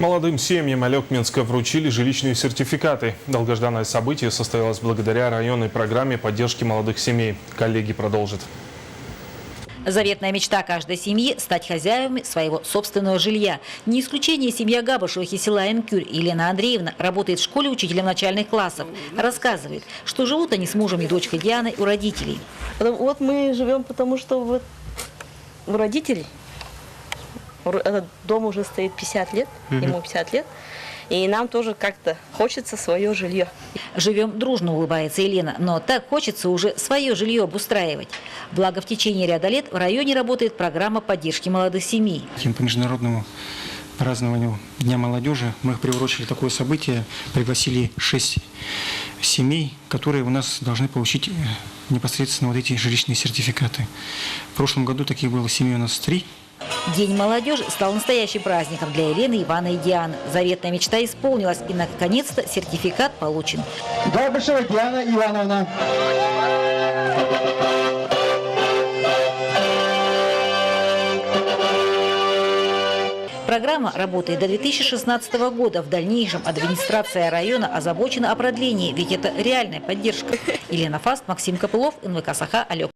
Молодым семьям Алекминска вручили жилищные сертификаты. Долгожданное событие состоялось благодаря районной программе поддержки молодых семей. Коллеги продолжат. Заветная мечта каждой семьи – стать хозяевами своего собственного жилья. Не исключение семья Габышевых из села Эмкюрь. Елена Андреевна работает в школе учителем начальных классов. Рассказывает, что живут они с мужем и дочкой Дианой у родителей. Вот мы живем, потому что вот у родителей этот дом уже стоит 50 лет, ему 50 лет. И нам тоже как-то хочется свое жилье. Живем дружно, улыбается Елена, но так хочется уже свое жилье обустраивать. Благо в течение ряда лет в районе работает программа поддержки молодых семей. По международному празднованию Дня молодежи мы приурочили такое событие, пригласили 6 семей, которые у нас должны получить непосредственно вот эти жилищные сертификаты. В прошлом году таких было семей у нас 3. День молодежи стал настоящим праздником для Елены, Ивана и Дианы. Заветная мечта исполнилась, и наконец-то сертификат получен. Габышева Диана Ивановна. Программа работает до 2016 года. В дальнейшем администрация района озабочена о продлении, ведь это реальная поддержка. Елена Фаст, Максим Копылов, НВК Саха, Алек.